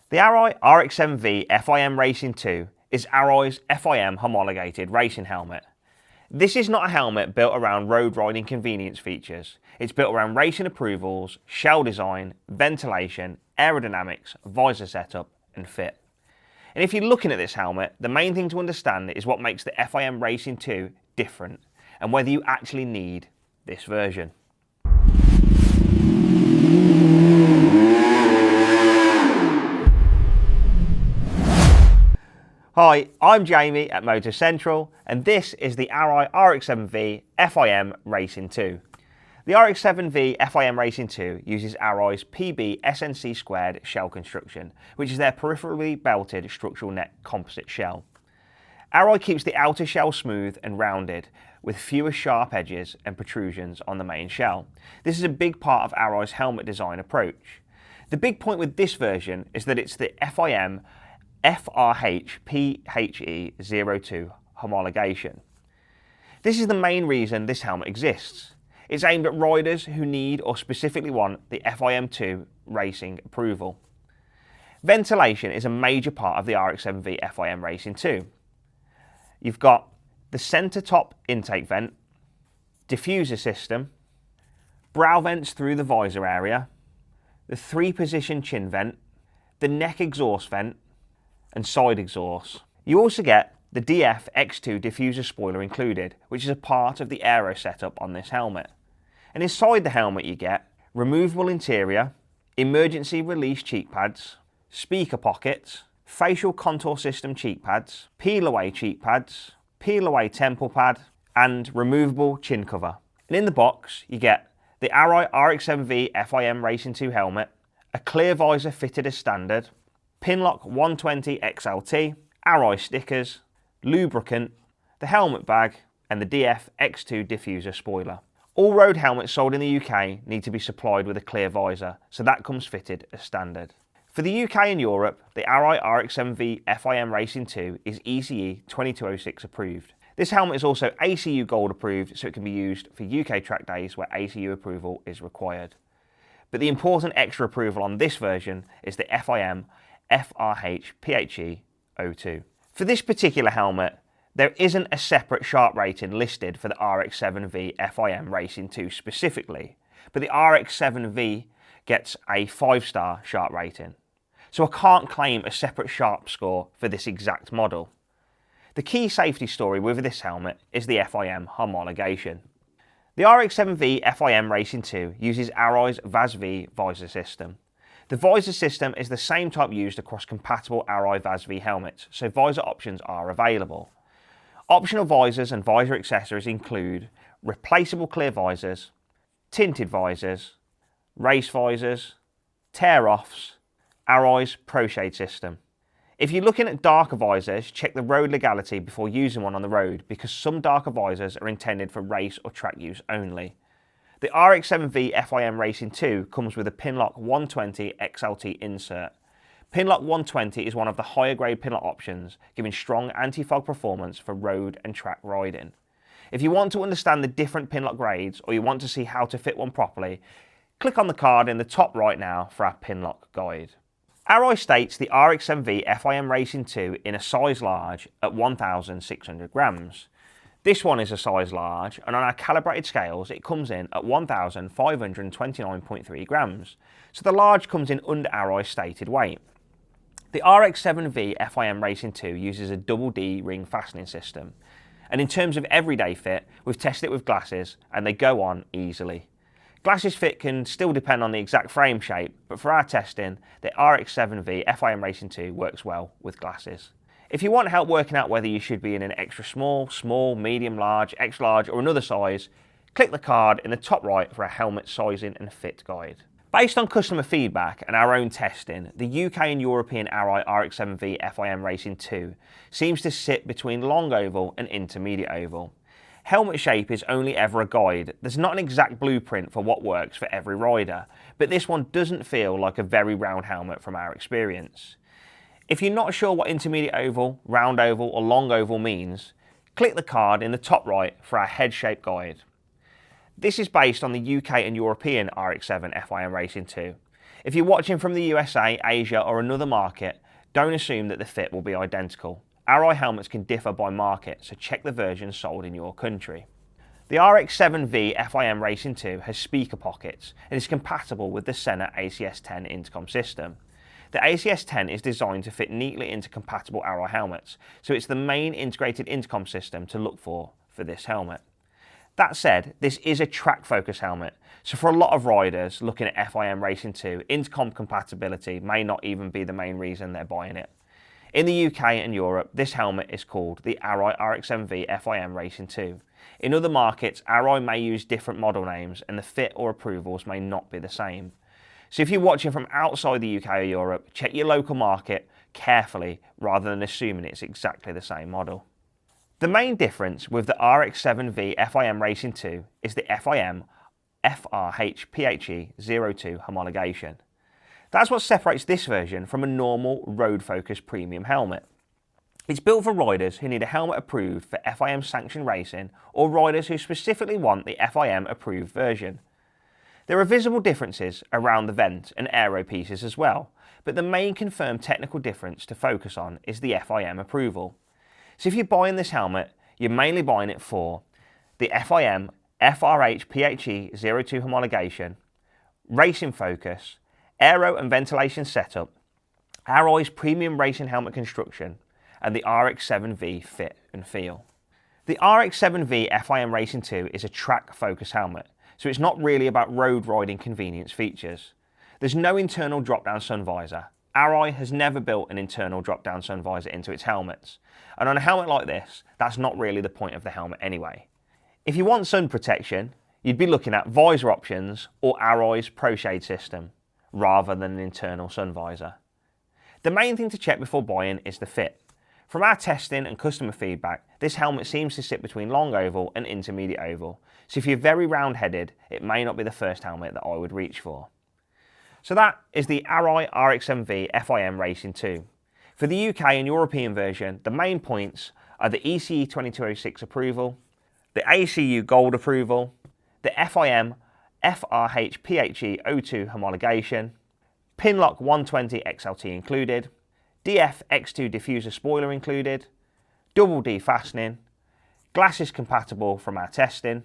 The Arai RX-7V FIM Racing 2 is Arai's FIM homologated racing helmet. This is not a helmet built around road riding convenience features. It's built around racing approvals, shell design, ventilation, aerodynamics, visor setup and fit. And if you're looking at this helmet, the main thing to understand is what makes the FIM Racing 2 different and whether you actually need this version. Hi, I'm Jamie at Moto Central and this is the Arai RX-7V FIM Racing 2. The RX-7V FIM Racing 2 uses Arai's PB SNC² shell construction, which is their peripherally belted structural neck composite shell. Arai keeps the outer shell smooth and rounded, with fewer sharp edges and protrusions on the main shell. This is a big part of Arai's helmet design approach. The big point with this version is that it's the FIM FRHPE-02 homologation. This is the main reason this helmet exists. It's aimed at riders who need or specifically want the FIM2 racing approval. Ventilation is a major part of the RX-7V FIM Racing 2. You've got the centre top intake vent, diffuser system, brow vents through the visor area, the 3-position chin vent, the neck exhaust vent, and side exhaust. You also get the DF-X2 diffuser spoiler included, which is a part of the aero setup on this helmet. And inside the helmet you get removable interior, emergency release cheek pads, speaker pockets, facial contour system cheek pads, peel away cheek pads, peel away temple pad, and removable chin cover. And in the box you get the Arai RX-7V FIM Racing 2 helmet, a clear visor fitted as standard, Pinlock 120 XLT, Arai stickers, lubricant, the helmet bag, and the DF-X2 diffuser spoiler. All road helmets sold in the UK need to be supplied with a clear visor, so that comes fitted as standard. For the UK and Europe, the Arai RX-7V FIM Racing 2 is ECE 2206 approved. This helmet is also ACU Gold approved, so it can be used for UK track days where ACU approval is required. But the important extra approval on this version is the FIM FRHPE-02. For this particular helmet, there isn't a separate sharp rating listed for the RX-7V FIM Racing 2 specifically, but the RX-7V gets a 5-star sharp rating. So I can't claim a separate sharp score for this exact model. The key safety story with this helmet is the FIM homologation. The RX-7V FIM Racing 2 uses Arai's VAS-V visor system. The visor system is the same type used across compatible Arai VAS-V helmets, so visor options are available. Optional visors and visor accessories include replaceable clear visors, tinted visors, race visors, tear-offs, Arai's Pro Shade system. If you're looking at darker visors, check the road legality before using one on the road because some darker visors are intended for race or track use only. The RX-7V FIM Racing 2 comes with a Pinlock 120 XLT insert. Pinlock 120 is one of the higher grade Pinlock options, giving strong anti-fog performance for road and track riding. If you want to understand the different Pinlock grades or you want to see how to fit one properly, click on the card in the top right now for our Pinlock guide. Arai states the RX-7V FIM Racing 2 in a size large at 1,600 grams. This one is a size large, and on our calibrated scales it comes in at 1,529.3 grams, so the large comes in under Arai's stated weight. The RX-7V FIM Racing 2 uses a double D ring fastening system, and in terms of everyday fit, we've tested it with glasses and they go on easily. Glasses fit can still depend on the exact frame shape, but for our testing, the RX-7V FIM Racing 2 works well with glasses. If you want help working out whether you should be in an extra small, small, medium, large, extra large or another size, click the card in the top right for a helmet sizing and fit guide. Based on customer feedback and our own testing, the UK and European Arai RX-7V FIM Racing 2 seems to sit between long oval and intermediate oval. Helmet shape is only ever a guide. There's not an exact blueprint for what works for every rider, but this one doesn't feel like a very round helmet from our experience. If you're not sure what intermediate oval, round oval or long oval means, click the card in the top right for our head shape guide. This is based on the UK and European RX-7 FIM Racing 2. If you're watching from the USA, Asia or another market, don't assume that the fit will be identical. Arai helmets can differ by market, so check the version sold in your country. The RX-7V FIM Racing 2 has speaker pockets and is compatible with the Sena ACS10 intercom system. The ACS10 is designed to fit neatly into compatible Arai helmets, so it's the main integrated intercom system to look for this helmet. That said, this is a track focus helmet, so for a lot of riders looking at FIM Racing 2, intercom compatibility may not even be the main reason they're buying it. In the UK and Europe, this helmet is called the Arai RX-7V FIM Racing 2. In other markets, Arai may use different model names and the fit or approvals may not be the same. So if you're watching from outside the UK or Europe, check your local market carefully rather than assuming it's exactly the same model. The main difference with the RX-7V FIM Racing 2 is the FIM FRHPE-02 homologation. That's what separates this version from a normal road-focused premium helmet. It's built for riders who need a helmet approved for FIM sanctioned racing or riders who specifically want the FIM approved version. There are visible differences around the vent and aero pieces as well, but the main confirmed technical difference to focus on is the FIM approval. So if you're buying this helmet, you're mainly buying it for the FIM FRHPE-02 homologation, racing focus, aero and ventilation setup, Arai's premium racing helmet construction, and the RX-7V fit and feel. The RX-7V FIM Racing 2 is a track focus helmet, so it's not really about road riding convenience features. There's no internal drop-down sun visor. Arai has never built an internal drop-down sun visor into its helmets, and on a helmet like this, that's not really the point of the helmet anyway. If you want sun protection, you'd be looking at visor options or Arai's ProShade system, rather than an internal sun visor. The main thing to check before buying is the fit. From our testing and customer feedback, this helmet seems to sit between long oval and intermediate oval, so if you're very round-headed, it may not be the first helmet that I would reach for. So that is the Arai RX-7V FIM Racing 2. For the UK and European version, the main points are the ECE 2206 approval, the ACU Gold approval, the FIM FRHPE-02 homologation, Pinlock 120 XLT included, DF-X2 diffuser spoiler included, double D fastening, glasses compatible from our testing,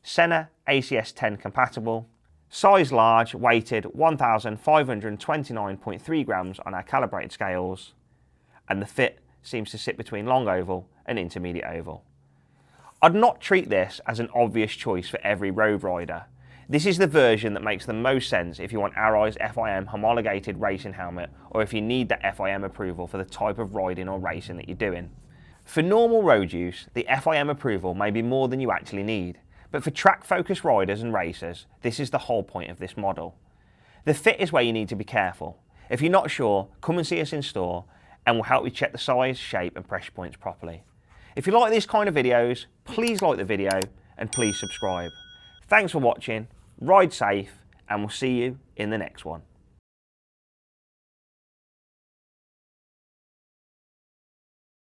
Sena ACS10 compatible, size large, weighted 1,529.3 grams on our calibrated scales, and the fit seems to sit between long oval and intermediate oval. I'd not treat this as an obvious choice for every road rider. This is the version that makes the most sense if you want Arai's FIM homologated racing helmet or if you need that FIM approval for the type of riding or racing that you're doing. For normal road use, the FIM approval may be more than you actually need, but for track-focused riders and racers, this is the whole point of this model. The fit is where you need to be careful. If you're not sure, come and see us in store and we'll help you check the size, shape and pressure points properly. If you like these kind of videos, please like the video and please subscribe. Thanks for watching, ride safe, and we'll see you in the next one.